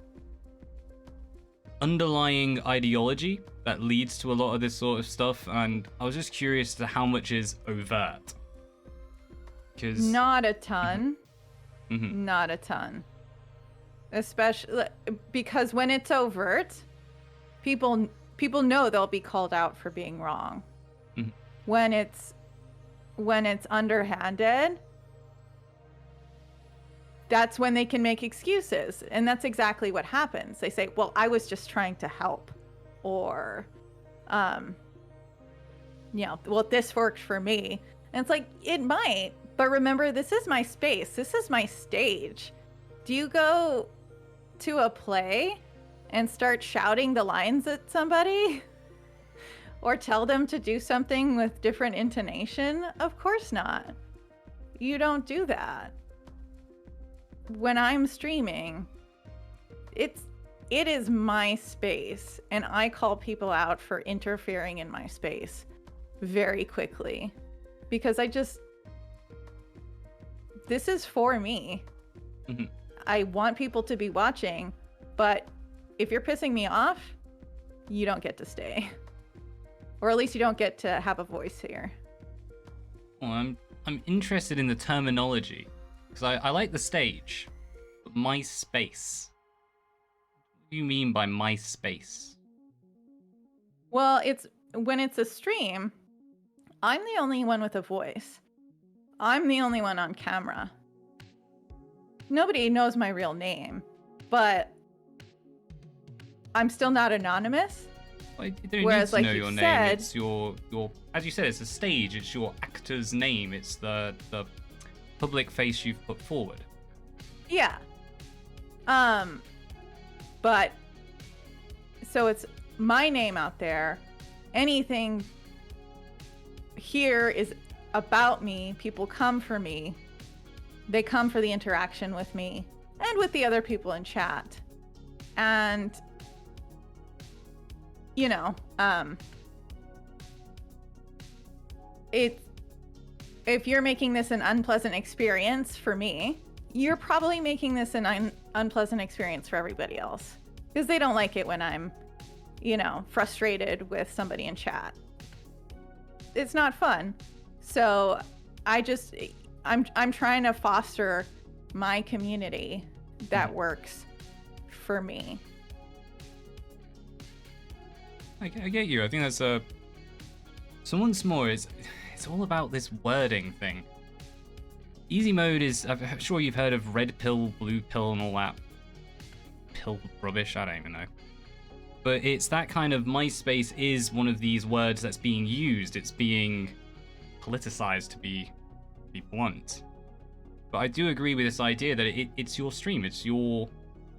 underlying ideology that leads to a lot of this sort of stuff, and I was just curious to how much is overt. Because not a ton. Not a ton. Especially because when it's overt, people know they'll be called out for being wrong. When it's underhanded, that's when they can make excuses. And that's exactly what happens. They say, well, I was just trying to help. Or, well, this worked for me. And it's like, it might. But remember, this is my space. This is my stage. Do you go to a play and start shouting the lines at somebody? Or tell them to do something with different intonation? Of course not. You don't do that. When I'm streaming, it is my space, and I call people out for interfering in my space very quickly, because this is for me. I want people to be watching, but if you're pissing me off, you don't get to stay. Or at least you don't get to have a voice here. Well, I'm interested in the terminology, because I like the stage, but my space. What do you mean by my space? Well, when it's a stream, I'm the only one with a voice. I'm the only one on camera. Nobody knows my real name, but I'm still not anonymous. Well, they don't Whereas, need to like know you your name. said, It's your, as you said, it's a stage. It's your actor's name. It's the public face you've put forward. Yeah. But so it's my name out there. Anything here is about me. People come for me. They come for the interaction with me and with the other people in chat. And if you're making this an unpleasant experience for me, you're probably making this an unpleasant experience for everybody else, because they don't like it when I'm, frustrated with somebody in chat. It's not fun. So I'm trying to foster my community that works for me. I get you. I think that's so once more, it's all about this wording thing. Easy mode is, I'm sure you've heard of red pill, blue pill, and all that pill rubbish. I don't even know. But it's that kind of, MySpace is one of these words that's being used. It's being politicized, to be blunt. But I do agree with this idea that it's your stream. It's your,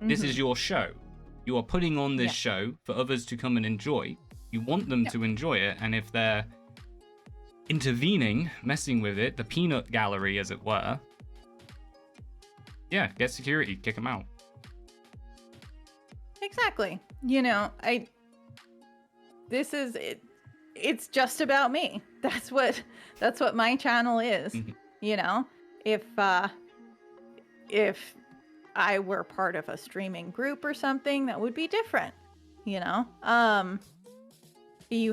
this is your show. You are putting on this show for others to come and enjoy. You want them to enjoy it, and if they're intervening, messing with it, the peanut gallery, as it were, get security, kick them out. Exactly. This is it. It's just about me. That's what my channel is. If I were part of a streaming group or something, that would be different. You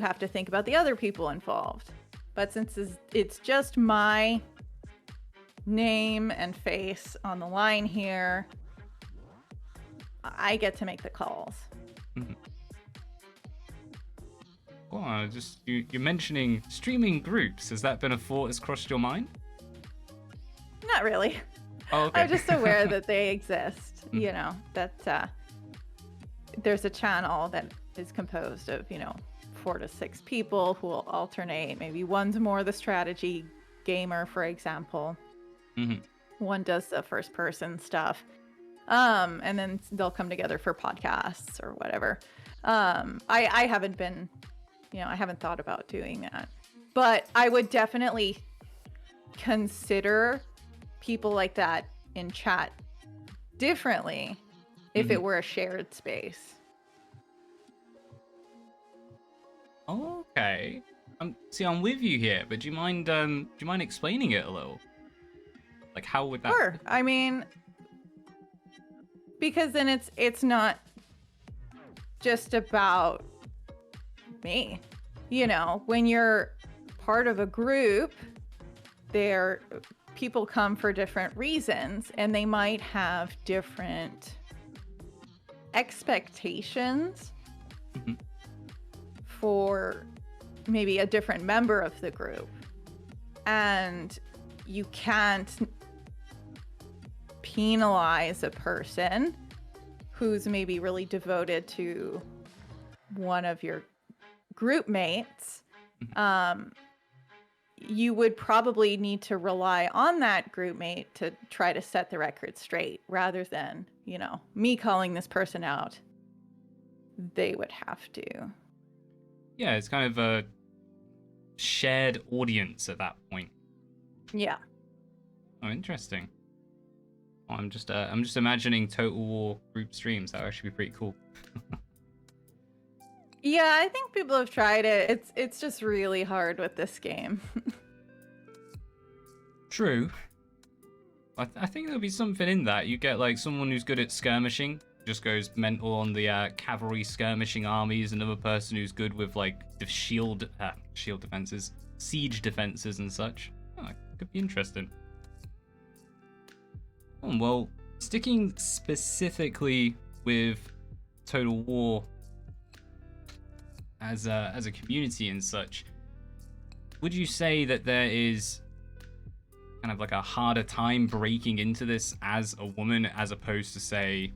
have to think about the other people involved. But since it's just my name and face on the line here. I get to make the calls. Mhm. Well, just you're mentioning streaming groups. Has that been a thought that's crossed your mind? Not really. Oh, okay. I'm just aware that they exist, Mhm. you know, that there's a channel that is composed of, 4 to 6 people who will alternate. Maybe one's more the strategy gamer, for example. Mhm. One does the first person stuff. And then they'll come together for podcasts or whatever. I haven't been, I haven't thought about doing that. But I would definitely consider people like that in chat differently if it Mhm. were a shared space. Okay. See, I'm with you here, but do you mind explaining it a little? Like, how would that? Sure. I mean, because then it's not just about me. When you're part of a group, there people come for different reasons and they might have different expectations Mhm. for maybe a different member of the group. And you can't penalize a person who's maybe really devoted to one of your group mates. You would probably need to rely on that group mate to try to set the record straight rather than, me calling this person out. They would have to. Yeah, it's kind of a shared audience at that point. Yeah. Oh, interesting. Oh, I'm just imagining Total War group streams. That would actually be pretty cool. Yeah, I think people have tried it. It's just really hard with this game. True. I think there'll be something in that. You get like someone who's good at skirmishing, just goes mental on the cavalry skirmishing armies. Another person who's good with like the shield defenses, siege defenses, and such. Oh, it could be interesting. Oh, well, sticking specifically with Total War as a community and such, would you say that there is kind of like a harder time breaking into this as a woman as opposed to, say,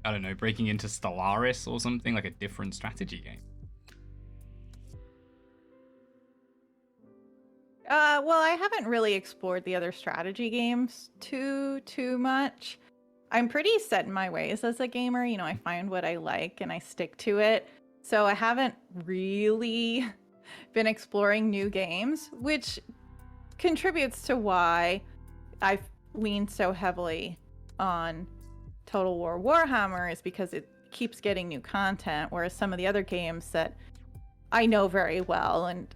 I don't know, breaking into Stellaris or something, like a different strategy game? Well, I haven't really explored the other strategy games too much. I'm pretty set in my ways as a gamer. I find what I like and I stick to it. So I haven't really been exploring new games, which contributes to why I've leaned so heavily on Total War Warhammer, is because it keeps getting new content, whereas some of the other games that I know very well and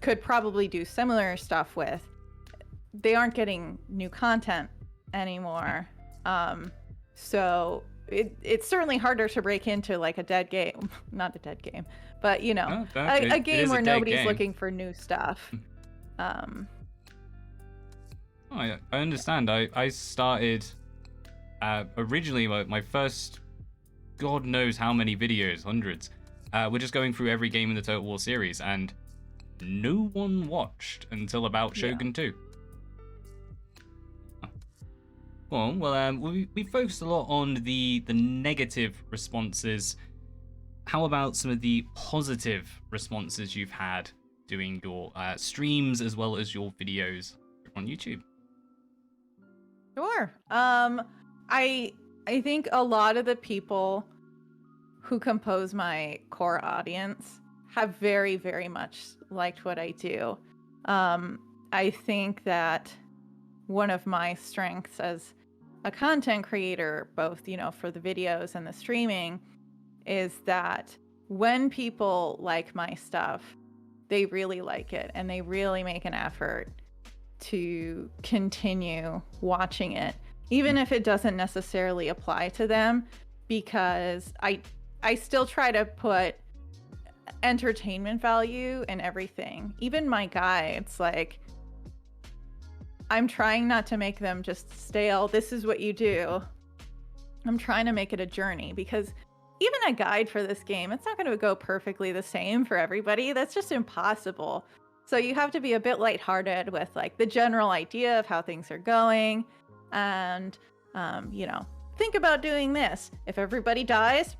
could probably do similar stuff with, they aren't getting new content anymore. So it's certainly harder to break into like a dead game, not a dead game, but No, a it game is a where dead nobody's game. looking for new stuff. I understand. I started originally my first, God knows how many videos, hundreds. We're just going through every game in the Total War series, and no one watched until about Shogun 2. Well, we focused a lot on the negative responses. How about some of the positive responses you've had doing your streams as well as your videos on YouTube? Sure. I think a lot of the people who compose my core audience have very, very much liked what I do. I think that one of my strengths as a content creator, both, for the videos and the streaming, is that when people like my stuff, they really like it and they really make an effort to continue watching it, even if it doesn't necessarily apply to them, because I still try to put entertainment value in everything. Even my guides, like, I'm trying not to make them just stale. This is what you do. I'm trying to make it a journey, because even a guide for this game, it's not going to go perfectly the same for everybody. That's just impossible. So you have to be a bit lighthearted with like the general idea of how things are going, and you know, think about doing this. If everybody dies,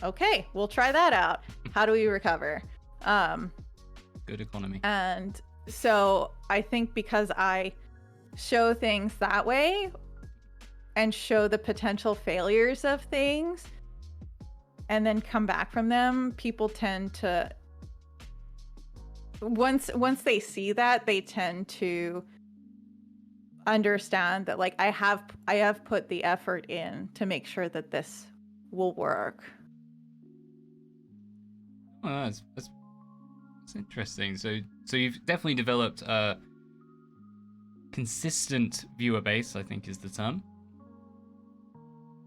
okay, we'll try that out. How do we recover? Good economy. And so I think because I show things that way and show the potential failures of things and then come back from them, people tend to, once they see that, they tend to understand that like I have put the effort in to make sure that this will work. Oh, that's interesting. So you've definitely developed a consistent viewer base, I think is the term.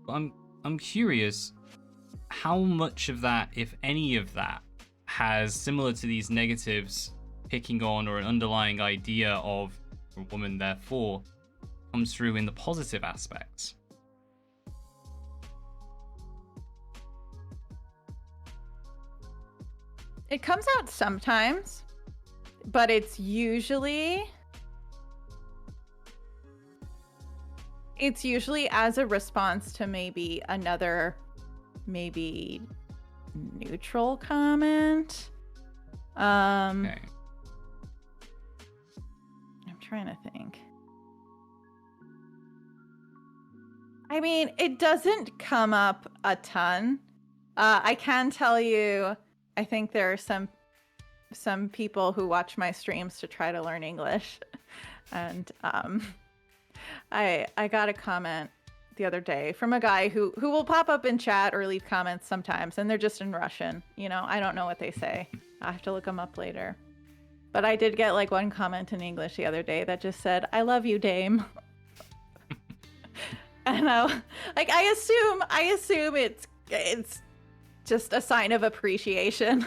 But I'm curious how much of that, if any of that, has, similar to these negatives, picking on or an underlying idea of a woman therefore, comes through in the positive aspects. It comes out sometimes, but it's usually as a response to maybe another neutral comment. Okay. I'm trying to think. I mean, it doesn't come up a ton. I can tell you, I think there are some people who watch my streams to try to learn English. And I got a comment the other day from a guy who will pop up in chat or leave comments sometimes, and they're just in Russian. You know, I don't know what they say. I have to look them up later. But I did get like one comment in English the other day that just said, "I love you, Dame." And I assume it's just a sign of appreciation.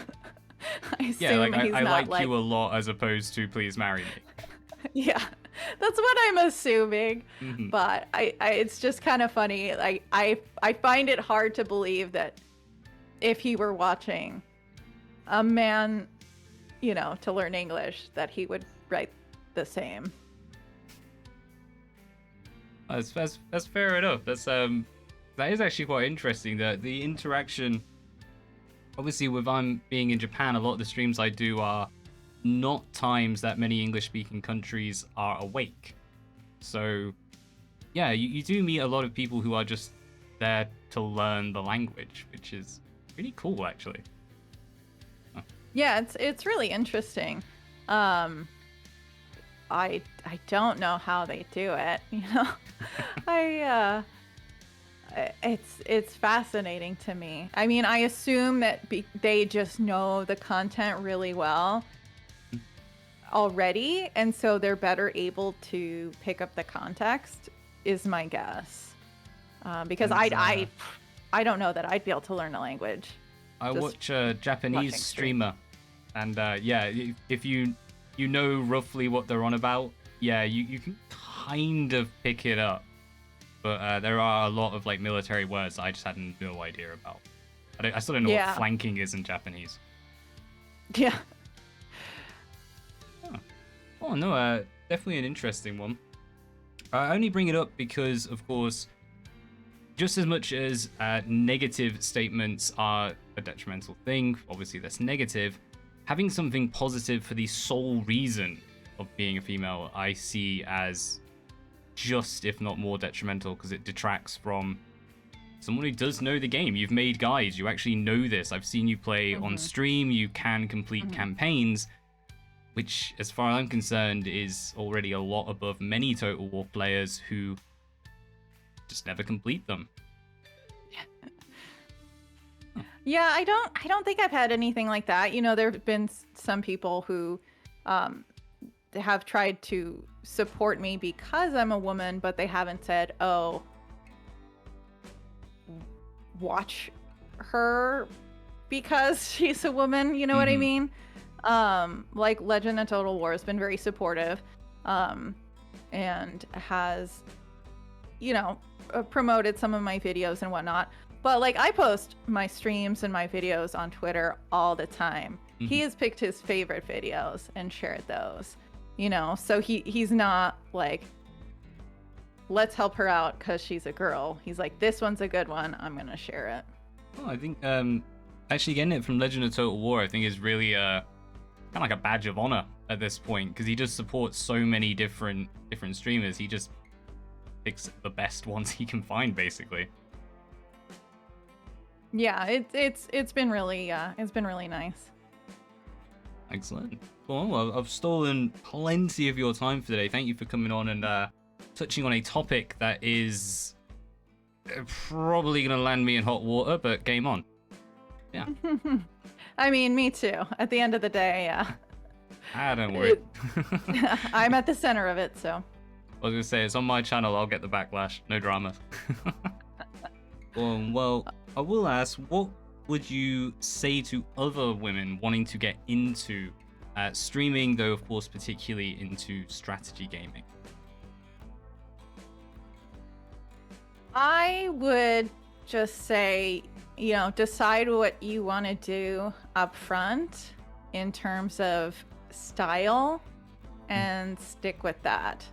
Yeah, like I like you a lot as opposed to please marry me. Yeah, that's what I'm assuming. Mm-hmm. But I it's just kind of funny. Like I find it hard to believe that if he were watching a man, you know, to learn English, that he would write the same. That's fair enough. That is actually quite interesting. The interaction, obviously, with I'm being in Japan, a lot of the streams I do are not times that many English-speaking countries are awake. So, yeah, you do meet a lot of people who are just there to learn the language, which is really cool, actually. Huh. Yeah, it's really interesting. I don't know how they do it, you know. It's fascinating to me. I mean, I assume that they just know the content really well already, and so they're better able to pick up the context, is my guess. Because I don't know that I'd be able to learn a language. I watch a Japanese streamer, and yeah, if you know roughly what they're on about, yeah, you can kind of pick it up. But there are a lot of like military words that I just had no idea about. I still don't know what flanking is in Japanese. Yeah. Oh no, definitely an interesting one. I only bring it up because, of course, just as much as negative statements are a detrimental thing, obviously that's negative, having something positive for the sole reason of being a female, I see as just, if not more, detrimental, because it detracts from someone who does know the game. You've made guides, you actually know this. I've seen you play on stream, you can complete campaigns, which, as far as I'm concerned, is already a lot above many Total War players who just never complete them. Yeah, I don't think I've had anything like that. You know, there have been some people who have tried to support me because I'm a woman, but they haven't said, "Oh, watch her because she's a woman." You know what I mean? Like Legend of Total War has been very supportive. And and has, promoted some of my videos and whatnot. But like, I post my streams and my videos on Twitter all the time. Mm-hmm. He has picked his favorite videos and shared those, so he's not like, let's help her out because she's a girl. He's like, this one's a good one, I'm gonna share it. Well, I think actually getting it from Legend of Total War, I think, is really kind of like a badge of honor at this point, because he just supports so many different streamers. He just picks the best ones he can find, basically. Yeah, it's been really nice. Excellent. Well, I've stolen plenty of your time for today. Thank you for coming on and touching on a topic that is probably going to land me in hot water, but game on. Yeah. I mean, me too. At the end of the day, yeah. Don't worry. I'm at the center of it, so. I was going to say, it's on my channel. I'll get the backlash. No drama. Well, I will ask, what would you say to other women wanting to get into streaming, though, of course, particularly into strategy gaming? I would just say, decide what you want to do up front in terms of style and stick with that.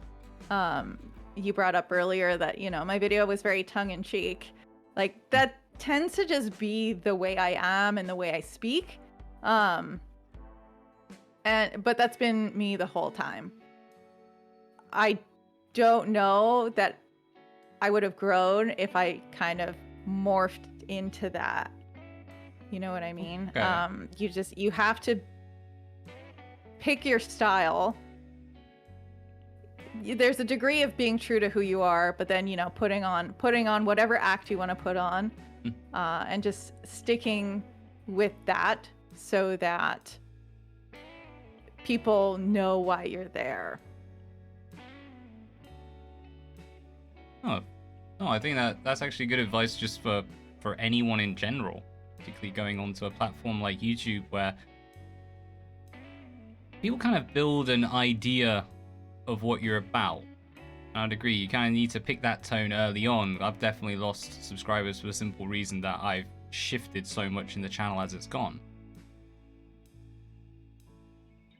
You brought up earlier that, my video was very tongue-in-cheek. Like, that tends to just be the way I am and the way I speak. But that's been me the whole time. I don't know that I would have grown if I kind of morphed into that. You know what I mean? Okay. You have to pick your style. There's a degree of being true to who you are, but then, putting on whatever act you want to put on, and just sticking with that so that people know why you're there. Oh, I think that's actually good advice just for anyone in general, particularly going onto a platform like YouTube where people kind of build an idea of what you're about. And I'd agree, you kind of need to pick that tone early on. I've definitely lost subscribers for the simple reason that I've shifted so much in the channel as it's gone.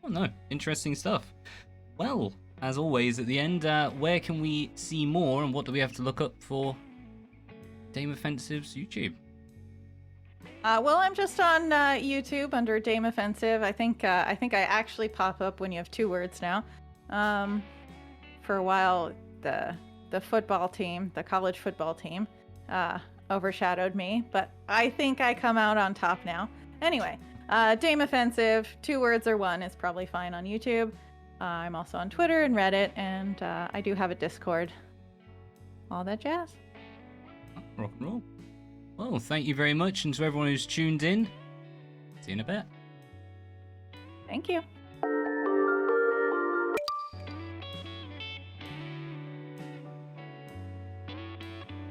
Oh no, interesting stuff. Well, as always, at the end, where can we see more and what do we have to look up for Dame Offensive's YouTube? Well, I'm just on YouTube under Dame Offensive. I think I actually pop up when you have 2 words now. For a while, the football team, the college football team, overshadowed me, but I think I come out on top now. Anyway, Dame Offensive, 2 words or 1 is probably fine on YouTube. I'm also on Twitter and Reddit, and I do have a Discord. All that jazz. Rock and roll. Well, thank you very much, and to everyone who's tuned in, see you in a bit. Thank you.